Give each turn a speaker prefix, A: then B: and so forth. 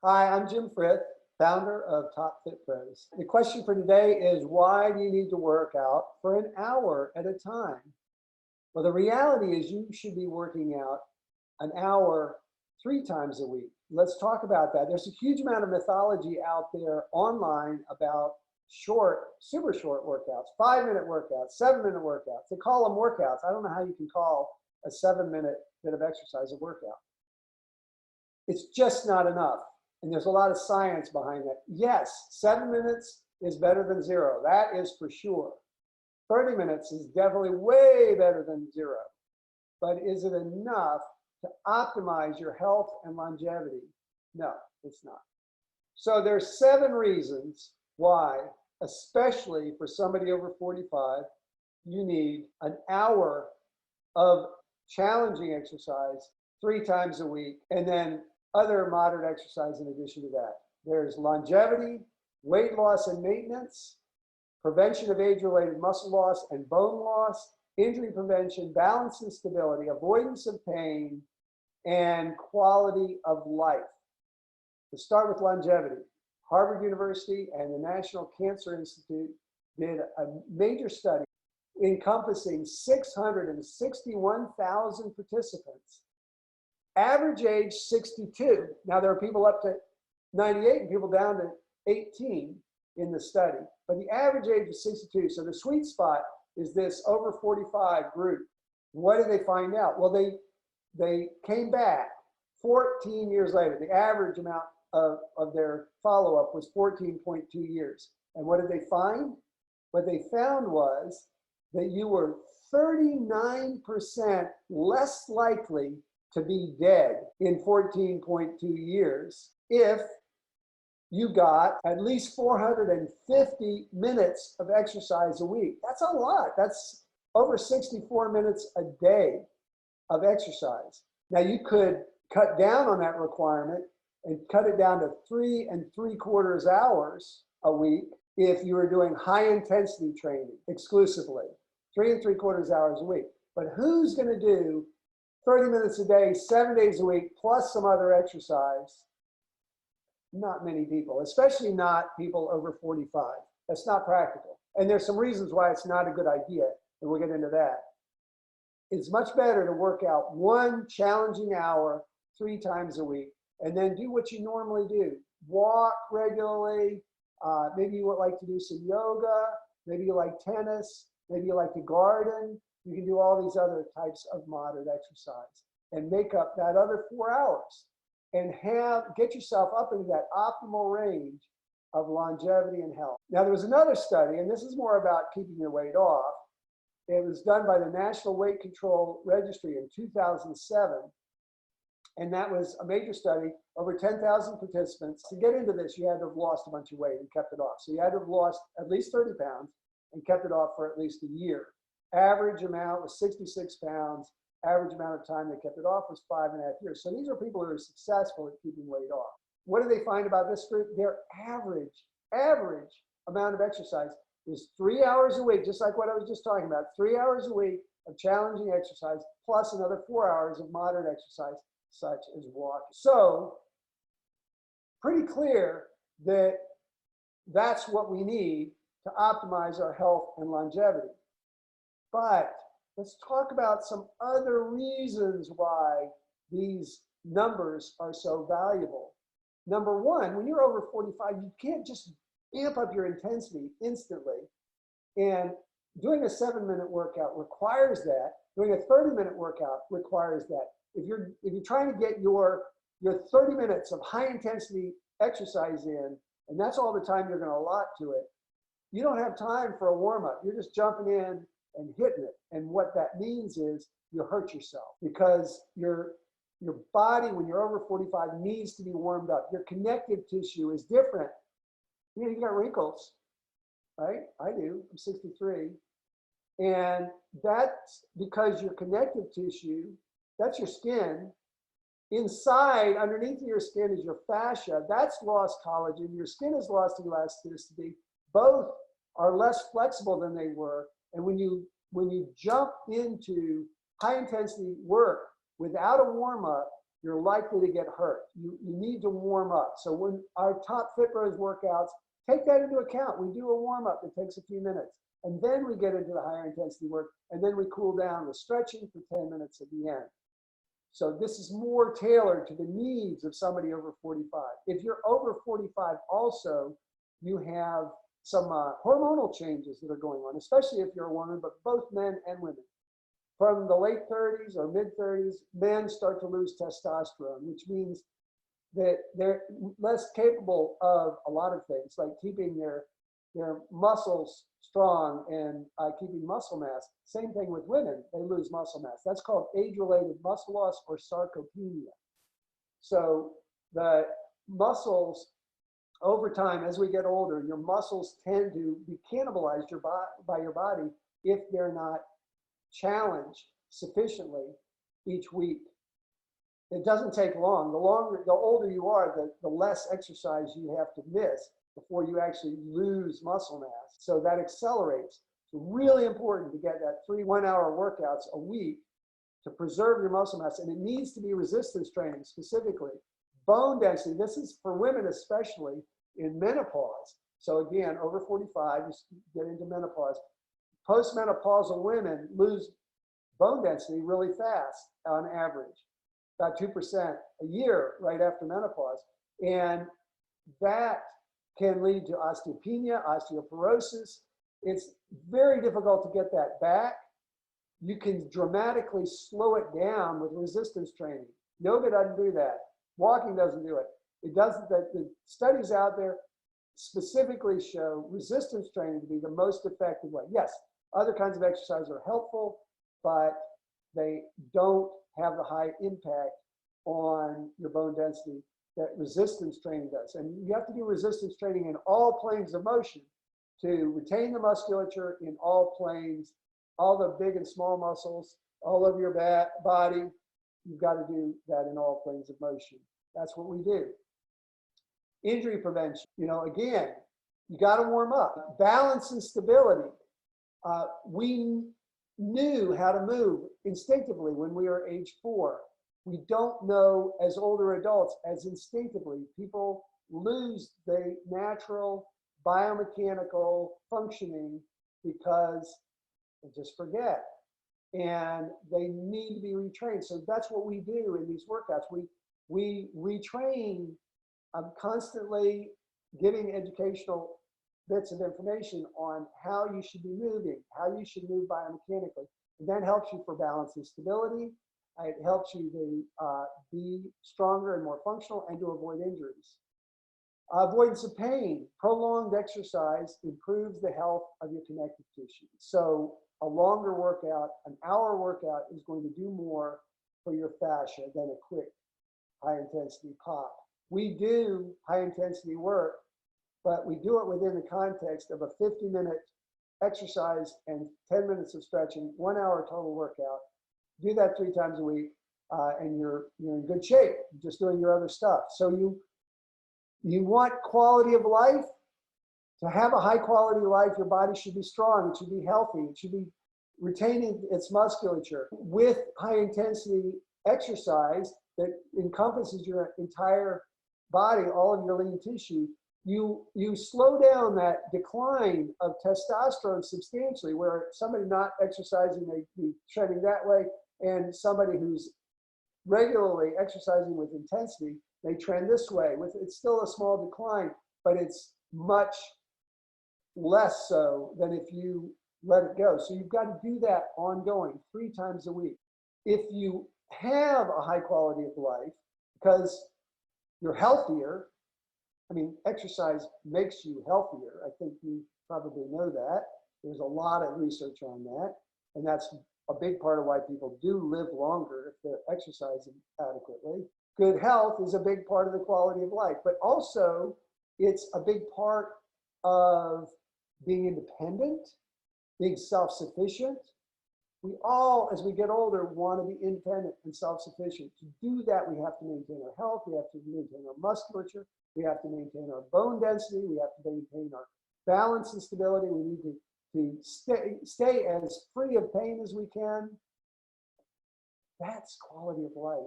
A: Hi, I'm Jim Frith, founder of Top Fit Pros. The question for today is, why do you need to work out for an hour at a time? Well, the reality is you should be working out an hour 3 times a week. Let's talk about that. There's a huge amount of mythology out there online about short, super short workouts, 5-minute workouts, 7-minute workouts. They call them workouts. I don't know how you can call a 7-minute bit of exercise a workout. It's just not enough. And there's a lot of science behind that. Yes, 7 minutes is better than 0. That is for sure. 30 minutes is definitely way better than 0. But is it enough to optimize your health and longevity? No, it's not. So there's 7 reasons why, especially for somebody over 45, you need an hour of challenging exercise 3 times a week, and then other moderate exercise in addition to that. There's longevity, weight loss and maintenance, prevention of age-related muscle loss and bone loss, injury prevention, balance and stability, avoidance of pain, and quality of life. To start with longevity, Harvard University and the National Cancer Institute did a major study encompassing 661,000 participants. Average age 62. Now there are people up to 98 and people down to 18 in the study, but the average age is 62. So the sweet spot is this over 45 group. What did they find out? Well, they came back 14 years later. The average amount of their follow-up was 14.2 years. And what did they find? What they found was that you were 39% less likely to be dead in 14.2 years if you got at least 450 minutes of exercise a week. That's a lot. That's over 64 minutes a day of exercise. Now you could cut down on that requirement and cut it down to 3 3/4 hours a week if you were doing high intensity training exclusively, 3 3/4 hours a week. But who's going to do 30 minutes a day, 7 days a week, plus some other exercise? Not many people, especially not people over 45. That's not practical. And there's some reasons why it's not a good idea, and we'll get into that. It's much better to work out 1 challenging hour 3 times a week, and then do what you normally do. Walk regularly. Maybe you would like to do some yoga. Maybe you like tennis. Maybe you like to garden. You can do all these other types of moderate exercise and make up that other 4 hours and get yourself up into that optimal range of longevity and health. Now, there was another study, and this is more about keeping your weight off. It was done by the National Weight Control Registry in 2007. And that was a major study, over 10,000 participants. To get into this, you had to have lost a bunch of weight and kept it off. So you had to have lost at least 30 pounds and kept it off for at least a year. Average amount was 66 pounds. Average amount of time they kept it off was 5.5 years. So these are people who are successful at keeping weight off. What do they find about this group? Their average amount of exercise is 3 hours a week, just like what I was just talking about. 3 hours a week of challenging exercise, plus another 4 hours of moderate exercise, such as walking. So pretty clear that that's what we need to optimize our health and longevity. But let's talk about some other reasons why these numbers are so valuable. Number one, when you're over 45, you can't just amp up your intensity instantly. And doing a 7-minute workout requires that. Doing a 30-minute workout requires that. If you're trying to get your 30 minutes of high intensity exercise in, and that's all the time you're going to allot to it, you don't have time for a warm up. You're just jumping in and hitting it. And what that means is you hurt yourself, because your body, when you're over 45, needs to be warmed up. Your connective tissue is different. You got wrinkles, right? I do. I'm 63. And that's because your connective tissue, that's your skin. Inside, underneath your skin is your fascia. That's lost collagen. Your skin has lost elasticity. Both are less flexible than they were. And when you jump into high intensity work without a warm up, you're likely to get hurt. You need to warm up. So when our top Fit Bros workouts, take that into account. We do a warm up that takes a few minutes, and then we get into the higher intensity work, and then we cool down with stretching for 10 minutes at the end. So this is more tailored to the needs of somebody over 45. If you're over 45 also, you have some hormonal changes that are going on, especially if you're a woman, but both men and women. From the late 30s or mid 30s, men start to lose testosterone, which means that they're less capable of a lot of things, like keeping their muscles strong and keeping muscle mass. Same thing with women, they lose muscle mass. That's called age-related muscle loss or sarcopenia. So the muscles, over time, as we get older, your muscles tend to be cannibalized by your body if they're not challenged sufficiently each week. It doesn't take long. The older you are, the less exercise you have to miss before you actually lose muscle mass. So that accelerates. It's really important to get that 3 1-hour workouts a week to preserve your muscle mass. And it needs to be resistance training specifically. Bone density, this is for women especially in menopause. So again, over 45, you get into menopause. Postmenopausal women lose bone density really fast on average, about 2% a year right after menopause. And that can lead to osteopenia, osteoporosis. It's very difficult to get that back. You can dramatically slow it down with resistance training. Yoga doesn't do that. Walking doesn't do it. It doesn't. The studies out there specifically show resistance training to be the most effective way. Yes, other kinds of exercise are helpful, but they don't have the high impact on your bone density that resistance training does. And you have to do resistance training in all planes of motion to retain the musculature in all planes, all the big and small muscles, all of your body. You've got to do that in all planes of motion. That's what we do. Injury prevention, again, you got to warm up. Balance and stability. We knew how to move instinctively when we were age 4. We don't know as older adults as instinctively. People lose the natural biomechanical functioning because they just forget. And they need to be retrained. So that's what we do in these workouts. We retrain. I'm constantly giving educational bits of information on how you should be moving, how you should move biomechanically. And that helps you for balance and stability. It helps you to be stronger and more functional and to avoid injuries. Avoidance of pain. Prolonged exercise improves the health of your connective tissue. So a longer workout, an hour workout, is going to do more for your fascia than a quick high intensity pop. We do high intensity work, but we do it within the context of a 50-minute exercise and 10 minutes of stretching, 1 hour total workout. Do that 3 times a week, and you're in good shape, just doing your other stuff. So you want quality of life. To have a high quality life, your body should be strong, it should be healthy, it should be retaining its musculature. With high intensity exercise that encompasses your entire body, all of your lean tissue, you slow down that decline of testosterone substantially, where somebody not exercising may be trending that way, and somebody who's regularly exercising with intensity may trend this way. It's still a small decline, but it's much less so than if you let it go. So you've got to do that ongoing 3 times a week. If you have a high quality of life because you're healthier, exercise makes you healthier. I think you probably know that. There's a lot of research on that. And that's a big part of why people do live longer if they're exercising adequately. Good health is a big part of the quality of life, but also it's a big part of being independent, being self-sufficient. We all, as we get older, want to be independent and self-sufficient. To do that, we have to maintain our health, we have to maintain our musculature, we have to maintain our bone density, we have to maintain our balance and stability. We need to stay as free of pain as we can. That's quality of life.